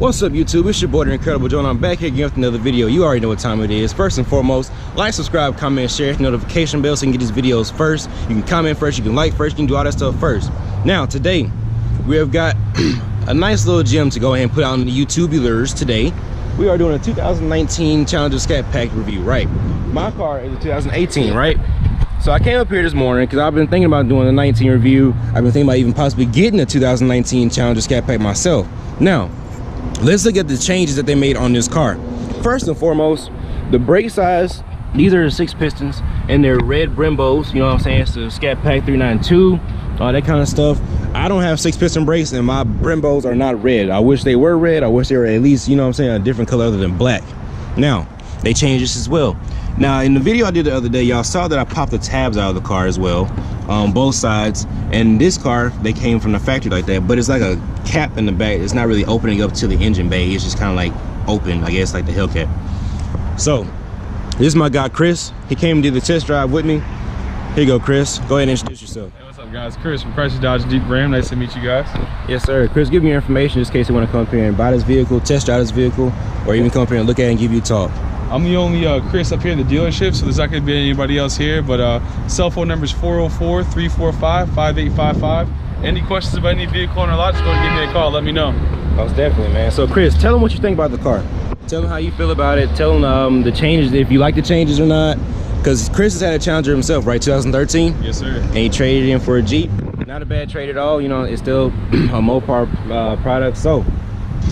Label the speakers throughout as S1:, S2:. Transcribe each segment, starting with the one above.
S1: What's up, YouTube? It's your boy, the Incredible Joe, and I'm back here again with another video. You already know what time it is. First and foremost, like, subscribe, comment, share, hit the notification bell so you can get these videos first. You can comment first, you can like first, you can do all that stuff first. Now, today, we have got a nice little gem to go ahead and put out on the YouTubulars today. We are doing a 2019 Challenger Scatpack review, right? My car is a 2018, right? So I came up here this morning because I've been thinking about doing a 19 review. I've been thinking about even possibly getting a 2019 Challenger Scatpack myself. Now, let's look at the changes that they made on this car. First and foremost, the brake size. These are the 6 pistons and they're red Brembos, you know what I'm saying? It's the Scatpack 392, all that kind of stuff. I don't have 6 piston brakes and my Brembos are not red. I wish they were red. I wish they were at least, you know what I'm saying, a different color other than black. Now, they changed this as well. Now, in the video I did the other day, y'all saw that I popped the tabs out of the car as well, on both sides. And this car, they came from the factory like that, but it's like a cap in the back. It's not really opening up to the engine bay. It's just kind of like open, I guess, like the Hellcat. So, this is my guy, Chris. He came and did the test drive with me. Here you go, Chris. Go ahead and introduce yourself.
S2: Hey, what's up, guys? Chris from Chrysler Dodge Jeep Ram. Nice to meet you guys.
S1: Yes, sir. Chris, give me your information just in case you want to come up here and buy this vehicle, test drive this vehicle, or even come up here and look at it and give you a talk.
S2: I'm the only Chris up here in the dealership, so there's not going to be anybody else here, but cell phone number is 404-345-5855. Any questions about any vehicle on our lot, just go and give me a call. Let me know.
S1: Most definitely, man. So, Chris, tell them what you think about the car. Tell them how you feel about it. Tell them the changes, if you like the changes or not. Because Chris has had a Challenger himself, right? 2013?
S2: Yes, sir.
S1: And he traded in for a Jeep. Not a bad trade at all. You know, it's still a Mopar product. So,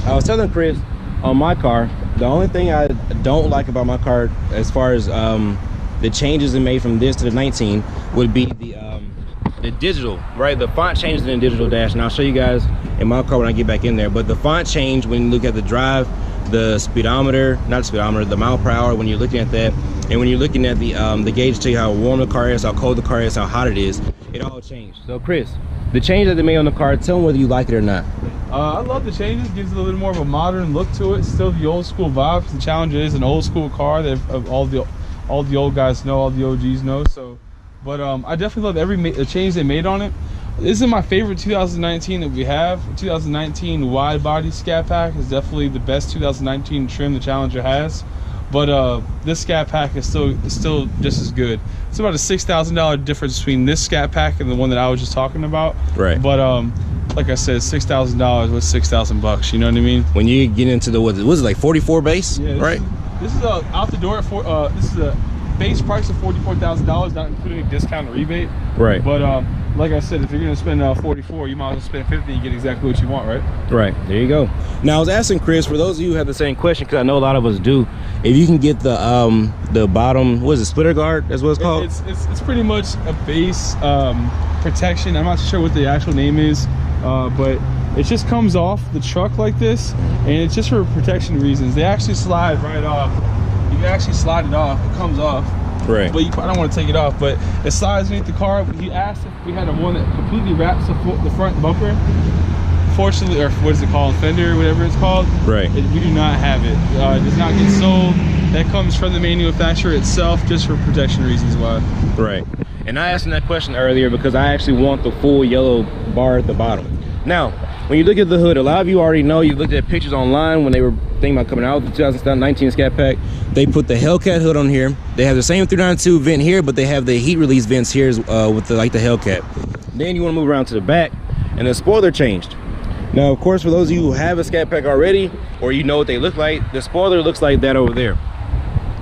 S1: I was telling Chris, on my car, the only thing I don't like about my car as far as the changes it made from this to the 19 would be the digital, right? The font changes in the digital dash, and I'll show you guys in my car when I get back in there. But the font change when you look at the drive, the speedometer, not the speedometer, the mile per hour, when you're looking at that, and when you're looking at the gauge to tell you how warm the car is, how cold the car is, how hot it is, it all changed. So Chris, the change that they made on the car, tell them whether you like it or not.
S2: I love the changes. Gives it a little more of a modern look to it. Still the old school vibes. The Challenger is an old school car that all the old guys know, all the OGs know. So, but I definitely love every change they made on it. This is my favorite 2019 that we have. 2019 wide body Scatpack is definitely the best 2019 trim the Challenger has. But this Scatpack is still just as good. It's about a $6,000 difference between this Scatpack and the one that I was just talking about. Right. But like I said, $6,000 was $6,000 bucks. You know what I mean? When you get into the what was it, like 44 base? Yeah, right. This is out the door at this is a base price of $44,000, not including a discount or rebate. Right. But like I said, if you're gonna spend 44, you might as well spend 50 and get exactly what you want, right? Right. There you go.
S1: Now I was asking Chris, for those of you who have the same question, because I know a lot of us do, if you can get the bottom, what is it, splitter guard? That's what it's called.
S2: It's pretty much a base protection. I'm not sure what the actual name is, but it just comes off the truck like this, and it's just for protection reasons. They actually slide right off. You can actually slide it off. It comes off. Right. But I don't want to take it off, but it slides beneath the car. He asked if we had one that completely wraps the front bumper. Fortunately, or what is it called, fender, whatever it's called. Right. We do not have it. It does not get sold. That comes from the manufacturer itself, just for protection reasons why. Right.
S1: And I asked him that question earlier because I actually want the full yellow bar at the bottom. Now, when you look at the hood, a lot of you already know, you looked at pictures online when they were thinking about coming out with the 2019 Scatpack. They put the Hellcat hood on here. They have the same 392 vent here, but they have the heat release vents here with like the Hellcat. Then you want to move around to the back, and the spoiler changed. Now, of course, for those of you who have a Scatpack already, or you know what they look like, the spoiler looks like that over there.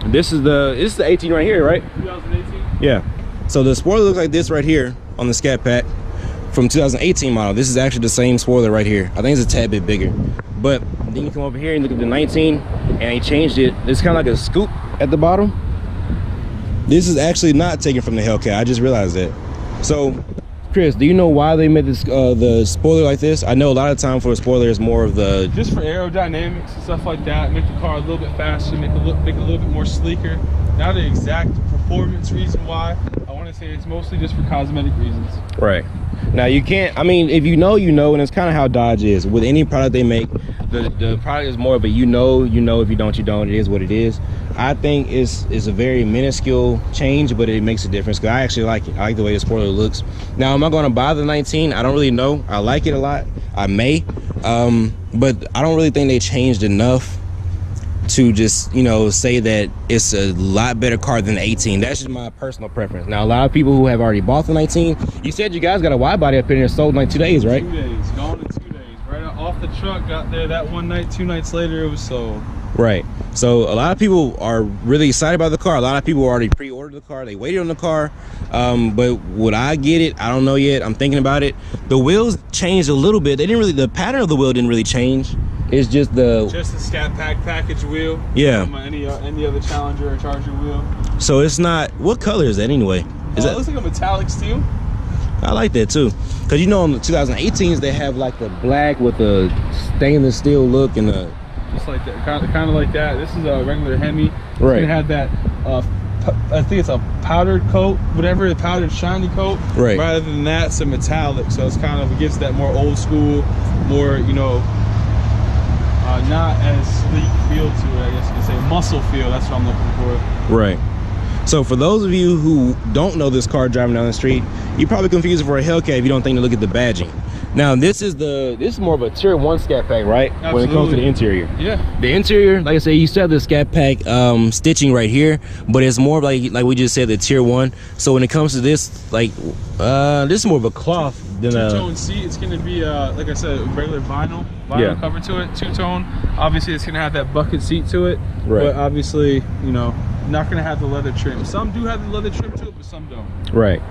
S1: This is the 18 right here, right? 2018. Yeah. So the spoiler looks like this right here on the Scatpack from 2018 model. This is actually the same spoiler right here. I think it's a tad bit bigger. But then you come over here and look at the 19, and they changed it. It's kind of like a scoop at the bottom. This is actually not taken from the Hellcat. I just realized that. So, Chris, do you know why they made this the spoiler like this? I know a lot of time for a spoiler is more of the
S2: just for aerodynamics and stuff like that. Make the car a little bit faster, make it a little bit more sleeker. Not the exact performance reason why. I want to say it's mostly just for cosmetic reasons. Right.
S1: Now you can't, I mean, if you know, you know, and it's kind of how Dodge is. With any product they make, the product is more of a you know, if you don't, you don't. It is what it is. I think it's a very minuscule change, but it makes a difference because I actually like it. I like the way the spoiler looks. Now, am I going to buy the 19? I don't really know. I like it a lot. I may. But I don't really think they changed enough to just, you know, say that it's a lot better car than the 18. That's just my personal preference. Now, a lot of people who have already bought the 19, you said you guys got a wide body up in there, sold in like 2 days, right?
S2: 2 days, gone in 2 days. Right off the truck, got there that one night, 2 nights later, it was sold.
S1: Right. So a lot of people are really excited about the car. A lot of people already pre-ordered the car. They waited on the car. But would I get it? I don't know yet. I'm thinking about it. The wheels changed a little bit. They didn't really, the pattern of the wheel didn't really change. It's just the
S2: Scatpack package wheel.
S1: Yeah.
S2: Any other Challenger or Charger wheel.
S1: So it's not, what color is that anyway? Is
S2: it looks like a metallic steel.
S1: I like that too, because you know on the 2018s they have like the black with the stainless steel look and the
S2: just like that, kind of like that. This is a regular Hemi. It's
S1: right.
S2: gonna have that. I think it's a powdered coat, whatever, a powdered shiny coat.
S1: Right.
S2: Rather than that, it's a metallic. So it's kind of, it gives that more old school, more, you know, not as sleek feel to it. I guess you could say muscle feel. That's what I'm looking for.
S1: Right. So for those of you who don't know this car driving down the street, you're probably confused for a Hellcat if you don't think to look at the badging. Now this is more of a tier 1 Scat Pack, right?
S2: Absolutely.
S1: When it comes to the interior.
S2: Yeah.
S1: The interior, like I said, you still have the Scat Pack stitching right here, but it's more like we just said, the tier 1. So when it comes to this, like this is more of a cloth than a
S2: two-tone seat. It's gonna be like I said, regular vinyl
S1: yeah.
S2: cover to it, two-tone. Obviously it's gonna have that bucket seat to it,
S1: right.
S2: But obviously, you know, not gonna have the leather trim. Some do have the leather trim to it, but some don't.
S1: Right.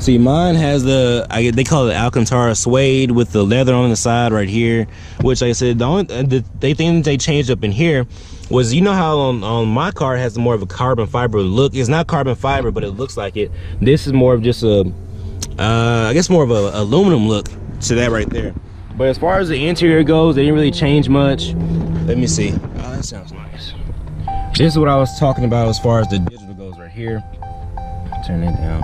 S1: See, mine has they call it Alcantara suede with the leather on the side right here, which like I said, the thing they changed up in here was, you know how on my car it has more of a carbon fiber look. It's not carbon fiber, but it looks like it. This is more of just a I guess more of a aluminum look to that right there. But as far as the interior goes, they didn't really change much. Let me see. Oh, that sounds nice. This is what I was talking about as far as the digital goes right here. Turn it down.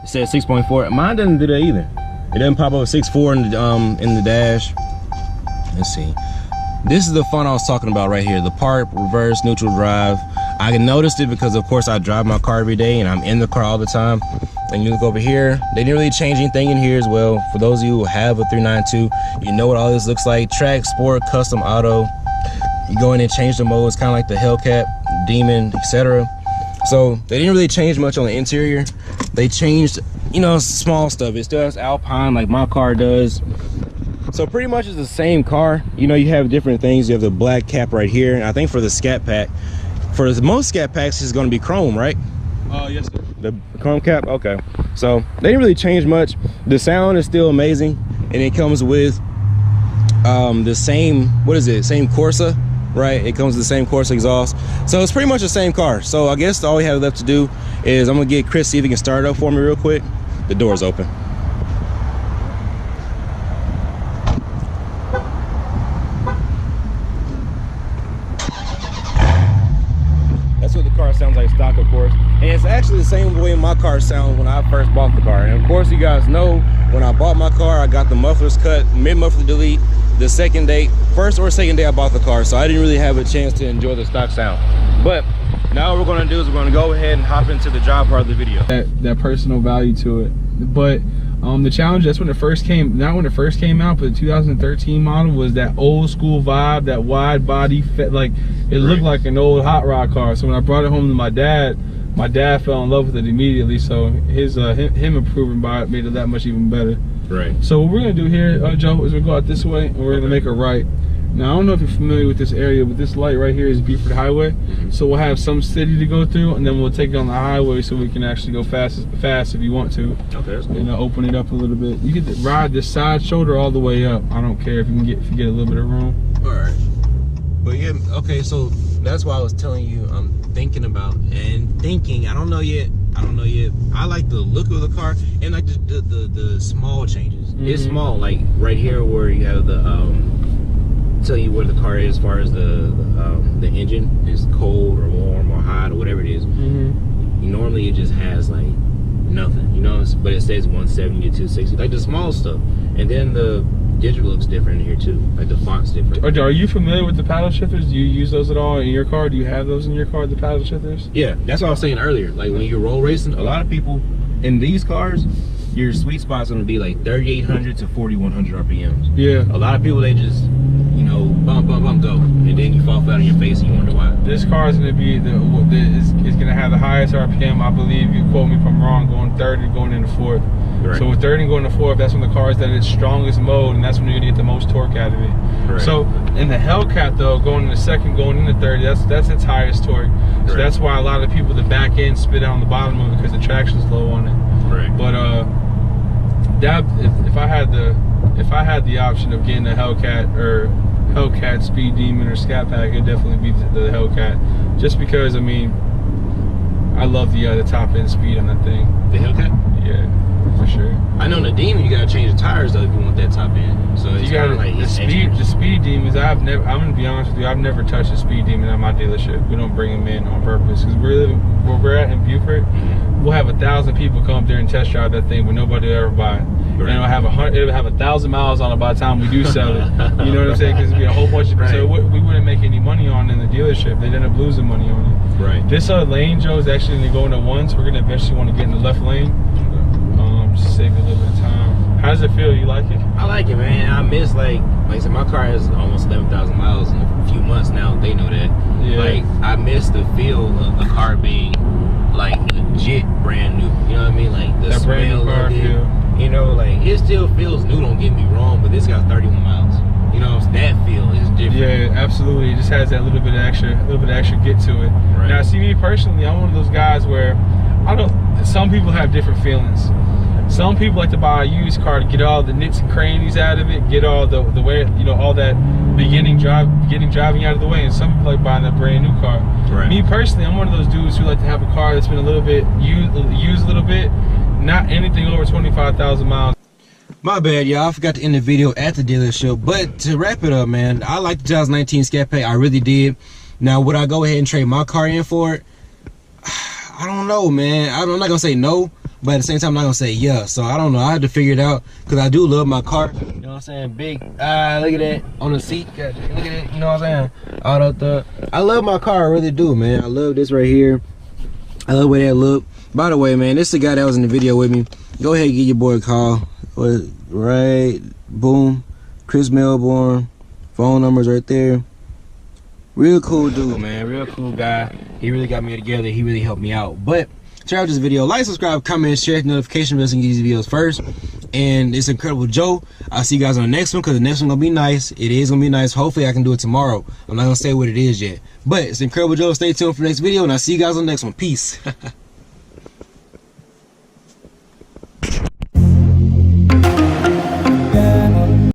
S1: It says 6.4. Mine doesn't do that either. It doesn't pop up 6.4 in the dash. Let's see. This is the fun I was talking about right here. The park, reverse, neutral drive. I noticed it because of course I drive my car every day and I'm in the car all the time. And you look over here, they didn't really change anything in here as well. For those of you who have a 392, you know what all this looks like. Track, sport, custom, auto. You go in and change the modes, kind of like the Hellcat, Demon, etc. So they didn't really change much on the interior. They changed, you know, small stuff. It still has Alpine like my car does. So pretty much it's the same car. You know, you have different things. You have the black cap right here. And I think for the Scat Pack, for most Scat Packs, it's going to be chrome, right?
S2: Yes, sir.
S1: The chrome cap, okay. So they didn't really change much. The sound is still amazing, and it comes with the same, what is it? Same Corsa, right? It comes with the same Corsa exhaust. So it's pretty much the same car. So I guess all we have left to do is I'm gonna get Chris, see if he can start it up for me real quick. The door's open. That's what the car sounds like stock, of course. And it's actually the same way my car sounds when I first bought the car. And of course, you guys know, when I bought my car, I got the mufflers cut, mid-muffler delete, the first or second day I bought the car. So I didn't really have a chance to enjoy the stock sound. But now what we're gonna do is we're gonna go ahead and hop into the job part of the video.
S2: That personal value to it. But the Challenger, that's when it first came, not when it first came out, but the 2013 model was that old school vibe, that wide body, like it looked like an old hot rod car. So when I brought it home to my dad fell in love with it immediately. So him improving by it made it that much even better.
S1: Right.
S2: So what we're gonna do here, Joe, is we're gonna go out this way and we're gonna make a right. Now I don't know if you're familiar with this area, but this light right here is Beaufort Highway. Mm-hmm. So we'll have some city to go through, and then we'll take it on the highway so we can actually go fast if you want to. Okay, that's cool. And open it up a little bit. You can ride this side shoulder all the way up. I don't care if you get a little bit of room.
S1: All right. But yeah, okay. So that's why I was telling you I'm thinking about and thinking. I don't know yet. I like the look of the car and like the small changes. Mm-hmm. It's small, like right here where you have the tell you where the car is as far as the engine is cold or warm or hot or whatever it is. Mm-hmm. Normally it just has like nothing, you know, but it says 170 to 260, like the small stuff. And then the digital looks different in here too, like the font's different.
S2: Are you familiar with the paddle shifters? Do you use those at all in your car? Do you have those in your car, the paddle shifters? Yeah, that's what I was saying earlier. Like when you're roll racing, a lot of people in these cars, your sweet spot's gonna be like 3,800 to 4,100 RPMs. Yeah.
S1: A lot of people, they just bump, go, and then you fall flat on your face and you wonder why.
S2: This car is going to be is going to have the highest RPM, I believe. You quote me if I'm wrong. Going 30, going into fourth. Right. So with 30 going to fourth, that's when the car is at its strongest mode, and that's when you're going to get the most torque out of it. Right. So in the Hellcat though, going into second, going into 30, that's its highest torque. So right. That's why a lot of people, the back end spit out on the bottom of it because the traction's low on it. Right. But that if I had the option of getting a Hellcat or Hellcat Speed Demon or Scatpack, it'd definitely be the Hellcat. Just because, I mean, I love the top end speed on that thing.
S1: The Hellcat?
S2: Yeah, for sure.
S1: I know the Demon, you gotta change the tires though if you want that top end. So it's kind of like
S2: the Speed Demons. I'm gonna be honest with you. I've never touched a Speed Demon at my dealership. We don't bring them in on purpose because where we're at in Beaufort, we'll have 1,000 people come up there and test drive that thing, but nobody will ever buy it. Right. And it'll have 1,000 miles on it by the time we do sell it. You know what I'm saying? Because it'll be a whole bunch of so we wouldn't make any money on it in the dealership. They'd end up losing money on it. Right. This lane, Joe, is actually going to go into one, so we're going to eventually want to get in the left lane. Just save a little bit of time. How does it feel? You like it?
S1: I like it, man. I miss like I said, my car has almost 11,000 miles in a few months now. They know that. Yeah. Like I miss the feel of a car being like legit brand new. You know what I mean? Like the smell brand new car of it. Feel. You know, like it still feels new. Don't get me wrong, but this got 31 miles. You know, that feel is different.
S2: Yeah, absolutely. It just has that little bit of extra get to it. Right. Now, see me personally, I'm one of those guys where some people have different feelings. Some people like to buy a used car to get all the nits and crannies out of it, get all the way, you know, all that beginning driving out of the way, and some people like buying a brand new car. Right. Me personally, I'm one of those dudes who like to have a car that's been a little bit used a little bit, not anything over 25,000 miles.
S1: My bad, y'all. I forgot to end the video at the dealership. But to wrap it up, man, I like the 2019 Scatpack. I really did. Now, would I go ahead and trade my car in for it? I don't know, man. I'm not gonna say no, but at the same time, I'm not gonna say yeah. So I don't know. I had to figure it out because I do love my car. You know what I'm saying? Big, look at that on the seat. Look at it. You know what I'm saying? I love my car. I really do, man. I love this right here. I love the way that look. By the way, man, this is the guy that was in the video with me. Go ahead and give your boy a call. Right, boom. Chris Melbourne. Phone numbers right there. Real cool dude, man. Real cool guy. He really got me together. He really helped me out. But check out this video. Like, subscribe, comment, share, notification bells, and get these videos first. And it's Incredible Joe. I'll see you guys on the next one because the next one gonna be nice. It is gonna be nice. Hopefully I can do it tomorrow. I'm not gonna say what it is yet. But it's Incredible Joe. Stay tuned for the next video, and I'll see you guys on the next one. Peace.